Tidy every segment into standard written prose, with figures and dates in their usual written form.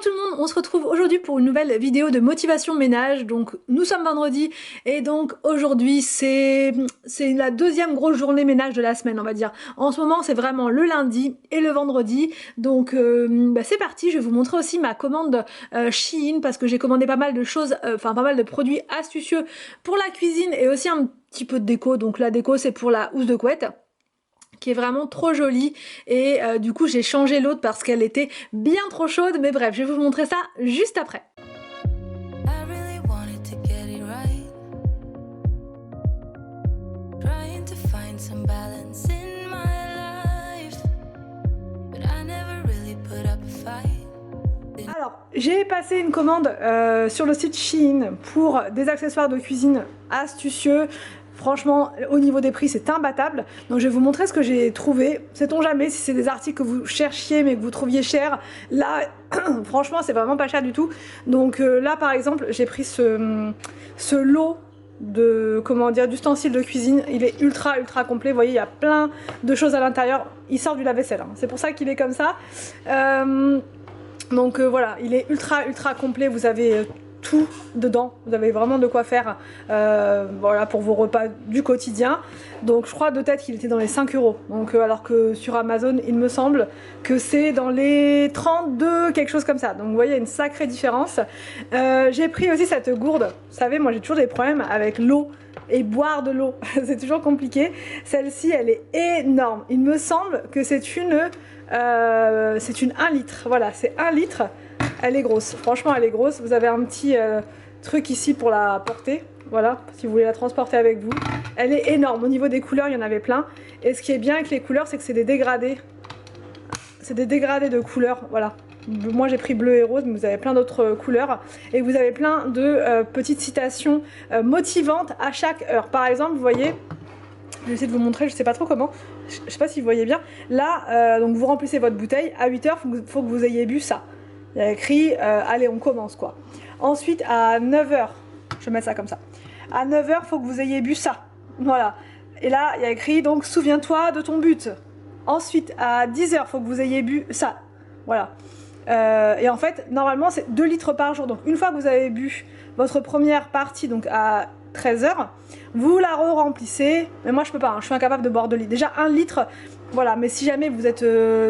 tout le monde, on se retrouve aujourd'hui pour une nouvelle vidéo de motivation ménage. Donc nous sommes vendredi et donc aujourd'hui c'est la deuxième grosse journée ménage de la semaine, on va dire. En ce moment c'est vraiment le lundi et le vendredi. Donc c'est parti, je vais vous montrer aussi ma commande Shein parce que j'ai commandé pas mal de choses, pas mal de produits astucieux pour la cuisine et aussi un petit peu de déco. Donc la déco c'est pour la housse de couette, qui est vraiment trop jolie et du coup j'ai changé l'autre parce qu'elle était bien trop chaude, mais bref, je vais vous montrer ça juste après. Alors, j'ai passé une commande sur le site Shein pour des accessoires de cuisine astucieux. Franchement, au niveau des prix, c'est imbattable. Donc je vais vous montrer ce que j'ai trouvé. Sait-on jamais si c'est des articles que vous cherchiez mais que vous trouviez cher. Là, franchement, c'est vraiment pas cher du tout. Donc là, par exemple, j'ai pris ce lot de, d'ustensiles de cuisine. Il est ultra complet. Vous voyez, il y a plein de choses à l'intérieur. Il sort du lave-vaisselle, hein. C'est pour ça qu'il est comme ça. Donc voilà, il est ultra complet. Vous avez tout dedans, vous avez vraiment de quoi faire voilà, pour vos repas du quotidien. Donc je crois de tête qu'il était dans les 5 €. Donc alors que sur Amazon il me semble que c'est dans les 32, quelque chose comme ça. Donc vous voyez, il y a une sacrée différence. J'ai pris aussi cette gourde. Vous savez, moi j'ai toujours des problèmes avec l'eau et boire de l'eau. C'est toujours compliqué. Celle-ci elle est énorme. Il me semble que c'est une 1 litre. Voilà, c'est 1 litre. Elle est grosse, franchement elle est grosse. Vous avez un petit truc ici pour la porter, voilà, si vous voulez la transporter avec vous. Elle est énorme. Au niveau des couleurs, il y en avait plein. Et ce qui est bien avec les couleurs, c'est que c'est des dégradés. C'est des dégradés de couleurs, voilà. Moi j'ai pris bleu et rose, mais vous avez plein d'autres couleurs. Et vous avez plein de petites citations motivantes à chaque heure. Par exemple, vous voyez, je vais essayer de vous montrer, je sais pas trop comment. Je sais pas si vous voyez bien. Là, donc vous remplissez votre bouteille. À 8 h, faut que vous ayez bu ça. Il y a écrit allez, on commence quoi. Ensuite à 9 h, je vais mettre ça comme ça. À 9 h, faut que vous ayez bu ça. Voilà. Et là, il y a écrit donc souviens-toi de ton but. Ensuite à 10 h, faut que vous ayez bu ça. Voilà. Et en fait, normalement, c'est 2 litres par jour. Donc une fois que vous avez bu votre première partie, donc à 13 h, vous la remplissez. Mais moi je peux pas, hein, je suis incapable de boire 2 litres. Déjà 1 litre, voilà, mais si jamais vous êtes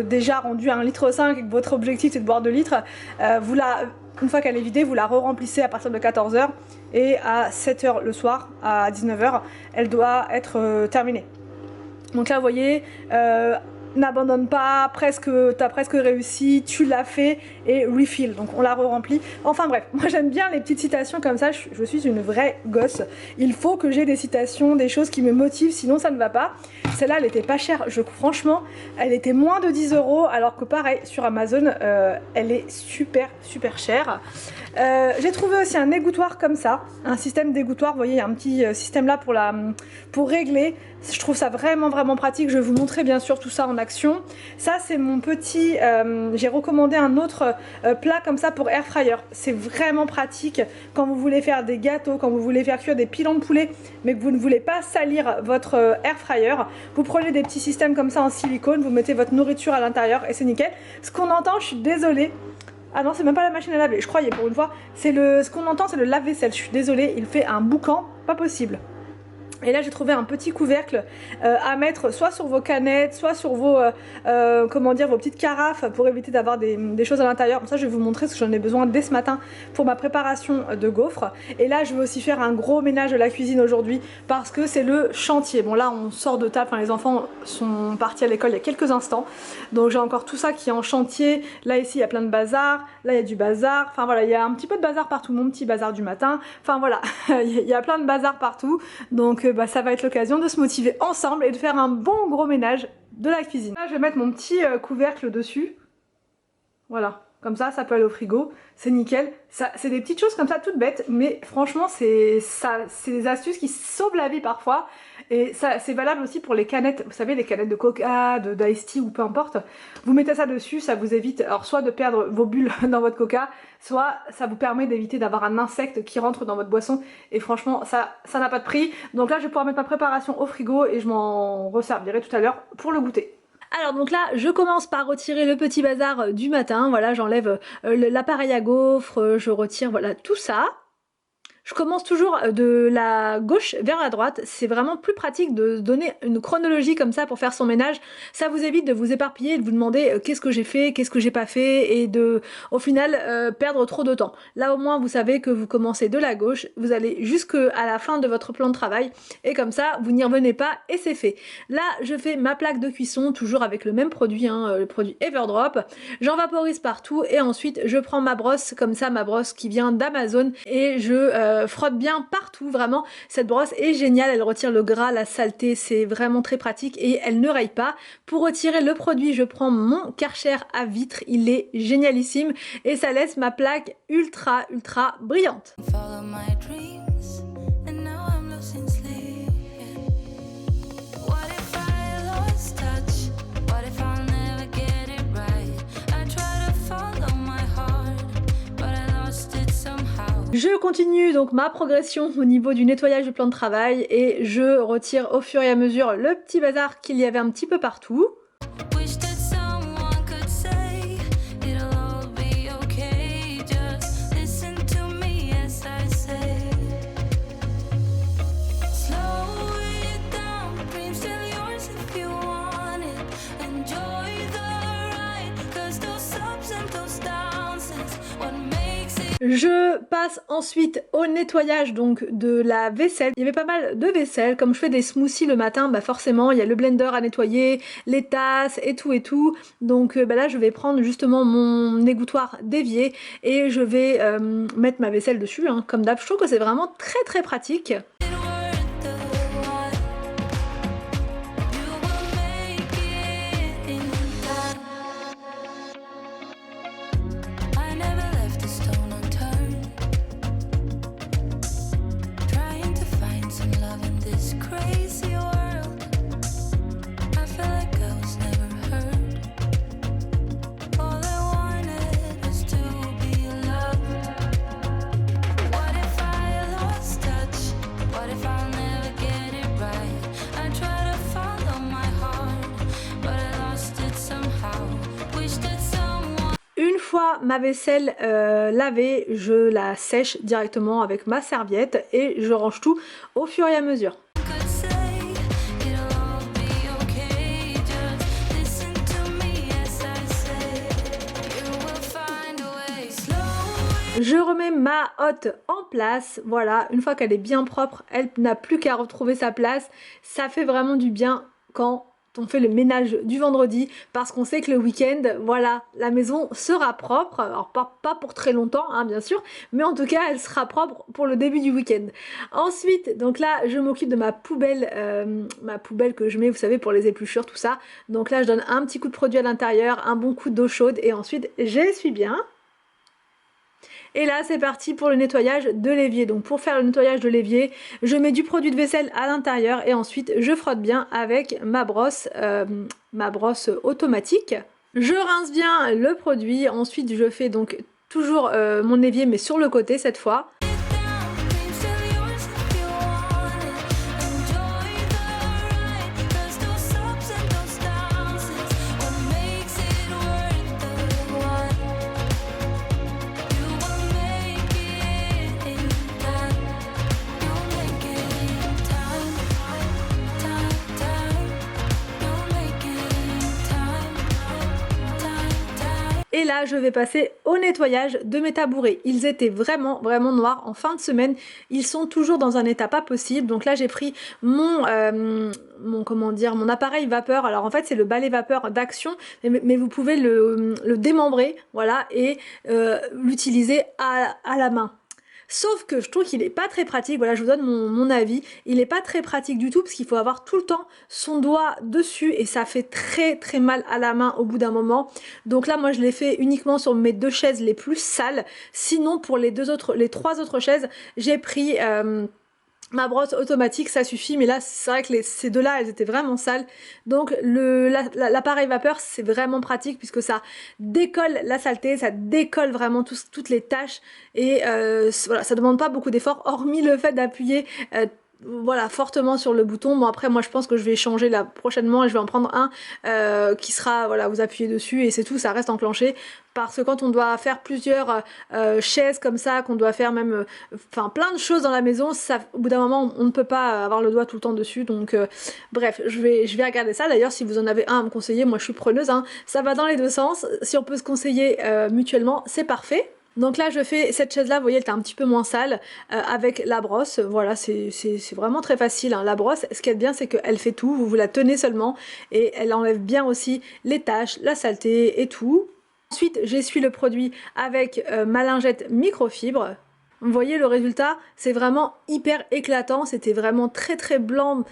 déjà rendu à 1,5 litre et que votre objectif c'est de boire 2 litres, une fois qu'elle est vidée, vous la re-remplissez à partir de 14 h et à 7 h le soir, à 19 h, elle doit être terminée. Donc là vous voyez, n'abandonne pas, t'as presque réussi, tu l'as fait, et refill, donc on la re-remplit. Enfin bref, moi j'aime bien les petites citations comme ça, je suis une vraie gosse. Il faut que j'ai des citations, des choses qui me motivent, sinon ça ne va pas. Celle-là elle était pas chère, franchement elle était moins de 10 €, alors que pareil sur Amazon elle est super chère. J'ai trouvé aussi un égouttoir comme ça, un système d'égouttoir. Vous voyez, il y a un petit système là pour régler. Je trouve ça vraiment pratique. Je vais vous montrer bien sûr tout ça en action. Ça c'est mon petit, j'ai recommandé un autre plat comme ça pour air fryer. C'est vraiment pratique quand vous voulez faire des gâteaux, quand vous voulez faire cuire des pilons de poulet, mais que vous ne voulez pas salir votre air fryer. Vous prenez des petits systèmes comme ça en silicone, vous mettez votre nourriture à l'intérieur et c'est nickel. Ce qu'on entend, je suis désolée. Ah non, c'est même pas la machine à laver, je croyais pour une fois. Ce qu'on entend, c'est le lave-vaisselle. Je suis désolée, il fait un boucan, pas possible. Et là j'ai trouvé un petit couvercle à mettre soit sur vos canettes, soit sur vos vos petites carafes, pour éviter d'avoir des choses à l'intérieur. Comme ça je vais vous montrer, parce que j'en ai besoin dès ce matin pour ma préparation de gaufres. Et là je vais aussi faire un gros ménage de la cuisine aujourd'hui parce que c'est le chantier. Bon là on sort de table, enfin les enfants sont partis à l'école il y a quelques instants, donc j'ai encore tout ça qui est en chantier. Là ici il y a plein de bazar, là il y a du bazar, enfin voilà, il y a un petit peu de bazar partout, mon petit bazar du matin, enfin voilà, il y a plein de bazar partout. Donc ça va être l'occasion de se motiver ensemble et de faire un bon gros ménage de la cuisine. Là je vais mettre mon petit couvercle dessus, voilà, comme ça peut aller au frigo, c'est nickel. C'est des petites choses comme ça toutes bêtes, mais franchement c'est des astuces qui sauvent la vie parfois. Et ça c'est valable aussi pour les canettes, vous savez, les canettes de coca, d'ice tea ou peu importe. Vous mettez ça dessus, ça vous évite alors soit de perdre vos bulles dans votre coca, soit ça vous permet d'éviter d'avoir un insecte qui rentre dans votre boisson. Et franchement ça n'a pas de prix. Donc là je vais pouvoir mettre ma préparation au frigo et je m'en resservirai tout à l'heure pour le goûter. Alors donc là, je commence par retirer le petit bazar du matin. Voilà, j'enlève l'appareil à gaufres, je retire voilà tout ça. Je commence toujours de la gauche vers la droite, c'est vraiment plus pratique de donner une chronologie comme ça pour faire son ménage. Ça vous évite de vous éparpiller et de vous demander qu'est-ce que j'ai fait, qu'est-ce que j'ai pas fait et de, au final, perdre trop de temps. Là au moins vous savez que vous commencez de la gauche, vous allez jusqu'à la fin de votre plan de travail et comme ça vous n'y revenez pas et c'est fait. Là je fais ma plaque de cuisson toujours avec le même produit, hein, le produit Everdrop. J'en vaporise partout et ensuite je prends ma brosse, comme ça ma brosse qui vient d'Amazon et je frotte bien partout, vraiment cette brosse est géniale, elle retire le gras, la saleté, c'est vraiment très pratique et elle ne raye pas. Pour retirer le produit je prends mon Karcher à vitre, il est génialissime et ça laisse ma plaque ultra brillante. Je continue donc ma progression au niveau du nettoyage du plan de travail et je retire au fur et à mesure le petit bazar qu'il y avait un petit peu partout. Je passe ensuite au nettoyage donc de la vaisselle. Il y avait pas mal de vaisselle, comme je fais des smoothies le matin, bah forcément il y a le blender à nettoyer, les tasses et tout. Donc bah là je vais prendre justement mon égouttoir d'évier et je vais mettre ma vaisselle dessus, hein, comme d'hab. Je trouve que c'est vraiment très pratique. Une fois ma vaisselle lavée, je la sèche directement avec ma serviette et je range tout au fur et à mesure. Je remets ma hotte en place, voilà, une fois qu'elle est bien propre, elle n'a plus qu'à retrouver sa place. Ça fait vraiment du bien quand on fait le ménage du vendredi parce qu'on sait que le week-end, voilà, la maison sera propre. Alors pas pour très longtemps, hein, bien sûr, mais en tout cas, elle sera propre pour le début du week-end. Ensuite, donc là, je m'occupe de ma poubelle que je mets, vous savez, pour les épluchures, tout ça. Donc là, je donne un petit coup de produit à l'intérieur, un bon coup d'eau chaude et ensuite, j'essuie bien. Et là c'est parti pour le nettoyage de l'évier. Donc pour faire le nettoyage de l'évier, je mets du produit de vaisselle à l'intérieur et ensuite je frotte bien avec ma brosse automatique. Je rince bien le produit, ensuite je fais donc toujours mon évier mais sur le côté cette fois. Et là, je vais passer au nettoyage de mes tabourets. Ils étaient vraiment noirs en fin de semaine. Ils sont toujours dans un état pas possible. Donc là, j'ai pris mon appareil vapeur. Alors en fait, c'est le balai vapeur d'Action, mais vous pouvez le démembrer, voilà, et l'utiliser à la main. Sauf que je trouve qu'il est pas très pratique, voilà, je vous donne mon avis, il est pas très pratique du tout parce qu'il faut avoir tout le temps son doigt dessus et ça fait très mal à la main au bout d'un moment. Donc là moi je l'ai fait uniquement sur mes deux chaises les plus sales, sinon pour les trois autres chaises j'ai pris ma brosse automatique, ça suffit, mais là c'est vrai que ces deux-là elles étaient vraiment sales, donc l'appareil vapeur c'est vraiment pratique puisque ça décolle la saleté, ça décolle vraiment toutes les taches et voilà, ça demande pas beaucoup d'efforts hormis le fait d'appuyer voilà, fortement sur le bouton. Bon après moi je pense que je vais changer là prochainement et je vais en prendre un qui sera, voilà, vous appuyez dessus et c'est tout, ça reste enclenché. Parce que quand on doit faire plusieurs chaises comme ça, qu'on doit faire même enfin plein de choses dans la maison, ça, au bout d'un moment on ne peut pas avoir le doigt tout le temps dessus. Donc bref, je vais regarder ça. D'ailleurs si vous en avez un à me conseiller, moi je suis preneuse, hein. Ça va dans les deux sens. Si on peut se conseiller mutuellement, c'est parfait. Donc là je fais cette chaise là, vous voyez elle est un petit peu moins sale avec la brosse, voilà c'est vraiment très facile hein. La brosse, ce qui est bien c'est qu'elle fait tout, vous la tenez seulement et elle enlève bien aussi les taches, la saleté et tout. Ensuite j'essuie le produit avec ma lingette microfibre. Vous voyez le résultat, c'est vraiment hyper éclatant, c'était vraiment très blanc.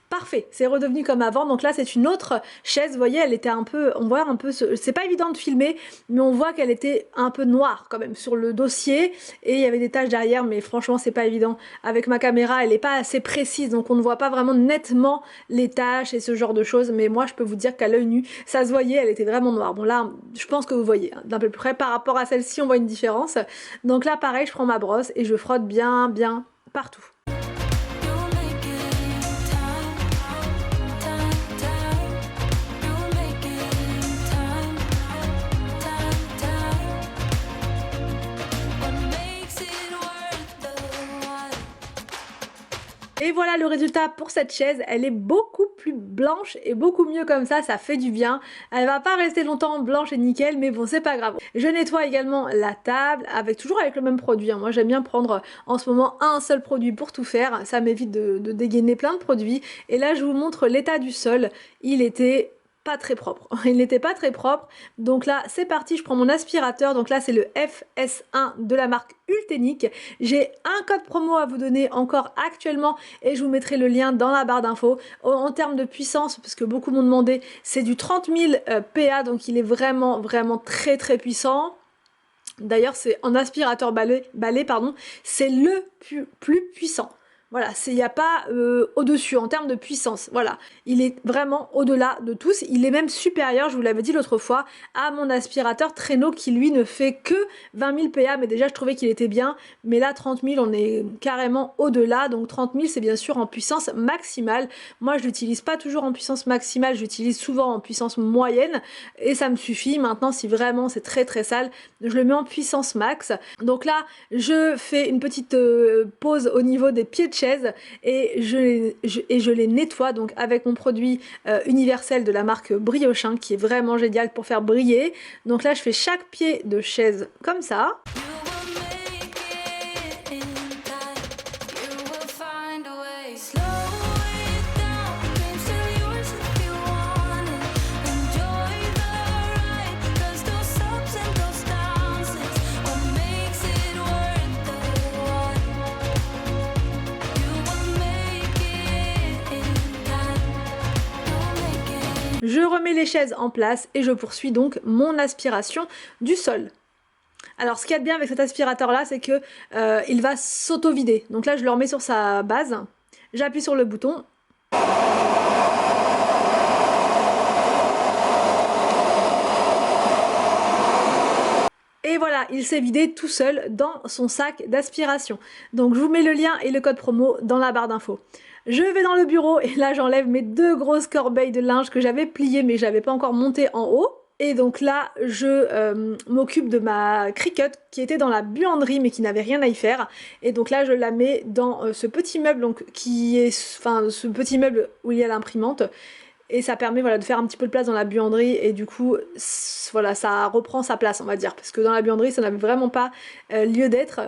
Parfait, c'est redevenu comme avant. Donc là c'est une autre chaise, vous voyez elle était un peu, on voit un peu, c'est pas évident de filmer, mais on voit qu'elle était un peu noire quand même sur le dossier et il y avait des taches derrière, mais franchement c'est pas évident. Avec ma caméra elle est pas assez précise, donc on ne voit pas vraiment nettement les taches et ce genre de choses, mais moi je peux vous dire qu'à l'œil nu ça se voyait, elle était vraiment noire. Bon là je pense que vous voyez hein, d'un peu plus près par rapport à celle-ci on voit une différence. Donc là pareil je prends ma brosse et je frotte bien partout. Et voilà le résultat pour cette chaise, elle est beaucoup plus blanche et beaucoup mieux comme ça fait du bien. Elle va pas rester longtemps blanche et nickel, mais bon c'est pas grave. Je nettoie également la table, toujours avec le même produit, hein. Moi j'aime bien prendre en ce moment un seul produit pour tout faire, ça m'évite de dégainer plein de produits. Et là je vous montre l'état du sol, il était pas très propre, il n'était pas très propre. Donc là c'est parti, je prends mon aspirateur, donc là c'est le FS1 de la marque Ultenic. J'ai un code promo à vous donner encore actuellement et je vous mettrai le lien dans la barre d'infos. En termes de puissance, parce que beaucoup m'ont demandé, c'est du 30 000 PA, donc il est vraiment très puissant. D'ailleurs c'est en aspirateur balai pardon, c'est le plus puissant. Voilà, il n'y a pas au-dessus en termes de puissance. Voilà, il est vraiment au-delà de tous. Il est même supérieur, je vous l'avais dit l'autre fois, à mon aspirateur traîneau qui lui ne fait que 20 000 PA. Mais déjà, je trouvais qu'il était bien. Mais là, 30 000, on est carrément au-delà. Donc 30 000, c'est bien sûr en puissance maximale. Moi, je l'utilise pas toujours en puissance maximale. J'utilise souvent en puissance moyenne. Et ça me suffit. Maintenant, si vraiment c'est très sale, je le mets en puissance max. Donc là, je fais une petite pause au niveau des pieds de chaise et je les nettoie donc avec mon produit universel de la marque Briochin qui est vraiment génial pour faire briller. Donc là je fais chaque pied de chaise comme ça. Je remets les chaises en place et je poursuis donc mon aspiration du sol. Alors ce qu'il y a de bien avec cet aspirateur là, c'est que il va s'auto-vider. Donc là je le remets sur sa base, j'appuie sur le bouton. Et voilà, il s'est vidé tout seul dans son sac d'aspiration. Donc je vous mets le lien et le code promo dans la barre d'infos. Je vais dans le bureau et là j'enlève mes deux grosses corbeilles de linge que j'avais pliées mais j'avais pas encore monté en haut. Et donc là je m'occupe de ma Cricut qui était dans la buanderie mais qui n'avait rien à y faire. Et donc là je la mets dans ce petit meuble donc, ce petit meuble où il y a l'imprimante. Et ça permet voilà, de faire un petit peu de place dans la buanderie et du coup voilà, ça reprend sa place on va dire, parce que dans la buanderie ça n'avait vraiment pas lieu d'être.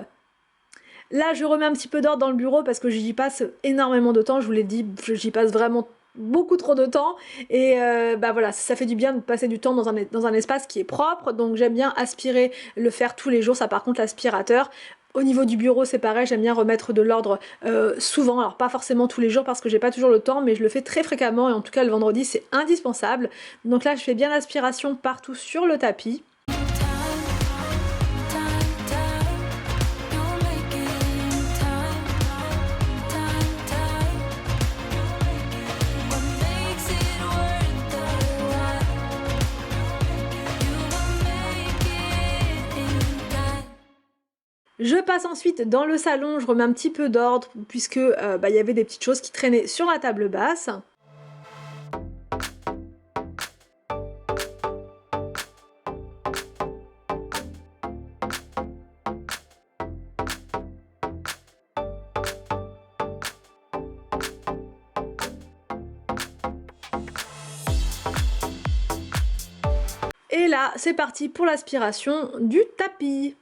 Là je remets un petit peu d'ordre dans le bureau parce que j'y passe énormément de temps, je vous l'ai dit, j'y passe vraiment beaucoup trop de temps et bah voilà, ça fait du bien de passer du temps dans un espace qui est propre. Donc j'aime bien aspirer, le faire tous les jours. Ça par contre l'aspirateur, au niveau du bureau c'est pareil, j'aime bien remettre de l'ordre souvent, alors pas forcément tous les jours parce que j'ai pas toujours le temps, mais je le fais très fréquemment et en tout cas le vendredi c'est indispensable. Donc là je fais bien l'aspiration partout sur le tapis. Je passe ensuite dans le salon, je remets un petit peu d'ordre puisque il y avait des petites choses qui traînaient sur la table basse. Et là, c'est parti pour l'aspiration du tapis.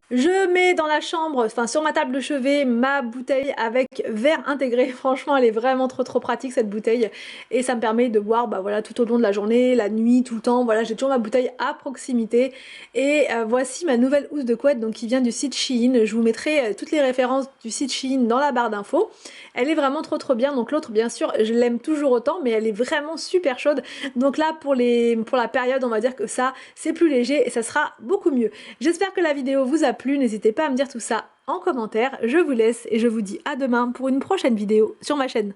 Je mets dans la chambre, enfin sur ma table de chevet, ma bouteille avec verre intégré. Franchement, elle est vraiment trop pratique cette bouteille. Et ça me permet de boire voilà, tout au long de la journée, la nuit, tout le temps. Voilà, j'ai toujours ma bouteille à proximité. Et voici ma nouvelle housse de couette donc, qui vient du site Shein. Je vous mettrai toutes les références du site Shein dans la barre d'infos. Elle est vraiment trop bien. Donc l'autre, bien sûr, je l'aime toujours autant, mais elle est vraiment super chaude. Donc là, pour la période, on va dire que ça, c'est plus léger et ça sera beaucoup mieux. J'espère que la vidéo vous a plu. N'hésitez pas à me dire tout ça en commentaire. Je vous laisse et je vous dis à demain pour une prochaine vidéo sur ma chaîne.